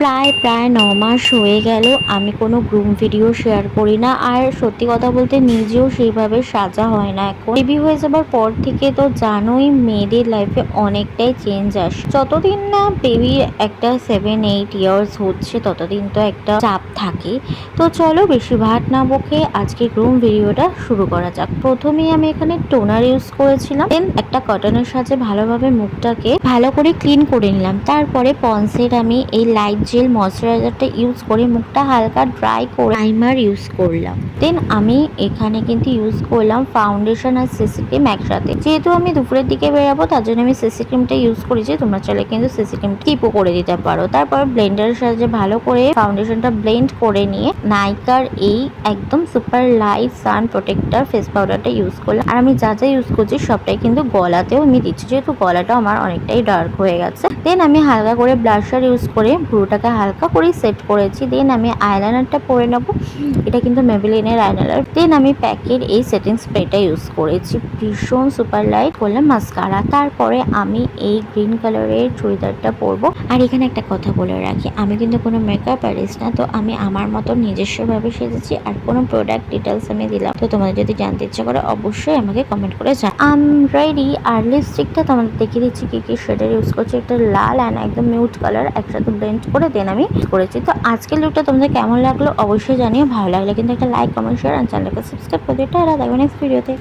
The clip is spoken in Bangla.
প্রায় 9 মাস হয়ে গেল আমি কোনো গ্রুম ভিডিও শেয়ার করি না। আর সত্যি কথা বলতে নিজেও সেইভাবে সাজা হয় না। এখন বেবি হয়ে যাবার পর থেকে তো জানোই মেয়েদের লাইফে অনেকটাই চেঞ্জ আসে। যতদিন না বেবির একটা 7-8 ইয়ার্স হচ্ছে ততদিন তো একটা চাপ থাকে। তো চলো বেশি ভাট না বকে আজকে গ্রুম ভিডিওটা শুরু করা যাক। প্রথমেই আমি এখানে টোনার ইউজ করেছিলাম, দেন একটা কটনের সাহায্যে ভালোভাবে মুখটাকে ভালো করে ক্লিন করে নিলাম। তারপরে পন্সের আমি এই লাইট জেল ময়শ্চারাইজারটা ইউজ করে মুখটা হালকা ড্রাই করে প্রাইমার ইউজ করলাম। দেন আমি এখানে কিন্তু ইউজ করলাম ফাউন্ডেশন আর সিসি ক্রিম একসাথে। যেহেতু আমি দুপুরের দিকে বেরাবো তার জন্য আমি সিসি ক্রিমটা ইউজ করেছি, তোমরা চাইলে কিন্তু সিসি ক্রিম স্কিপও করে দিতে পারো। তারপর ব্লেন্ডারের সাহায্যে ভালো করে ফাউন্ডেশনটা ব্লেন্ড করে নিয়ে নাইকার এই একদম সুপার লাইট সান প্রোটেক্টর ফেস পাউডারটা ইউজ করলাম। আর আমি যা যা ইউজ করছি সবটাই কিন্তু গলাতেও আমি দিচ্ছি, যেহেতু গলাটা আমার অনেকটাই ডার্ক হয়ে গেছে। দেন আমি হালকা করে ব্লাশার ইউজ করে ভ্রুটাকে হালকা করে সেট করেছি। দেন আমি আইলাইনারটা পরে নেবো, এটা কিন্তু মেবেলিনের আইলাইনার। দেন আমি প্যাকের এই সেটিং স্প্রেটা ইউজ করেছি, ভীষণ সুপার লাইট করলাম মাস্কারা। তারপরে আমি এই গ্রিন কালারের চুড়িদারটা পরবো। আর এখানে একটা কথা বলে রাখি, আমি কিন্তু কোনো মেকআপ আর্টিস্ট না, তো আমি আমার মতো নিজস্বভাবে সেজেছি আর কোনো প্রোডাক্ট ডিটেলস আমি দিলাম। তো তোমাদের যদি জানতে ইচ্ছা করে অবশ্যই আমাকে কমেন্ট করে জানাও। Am ready. আর লিপস্টিকটা তোমাদের দেখিয়ে দিচ্ছি কি কি শেডের ইউজ করছি। একটা লাল অ্যান্ড একদম মিউট কালার একসাথে ব্লেন্ড করে দেন আমি করেছি। তো আজকের লুকটা তোমাদের কেমন লাগলো অবশ্যই জানিও। ভালো লাগলে কিন্তু একটা লাইক, কমেন্ট, শেয়ার আর চ্যানেলটাকে সাবস্ক্রাইব করে দিও। টাটা, দেখো নেক্সট ভিডিওতে।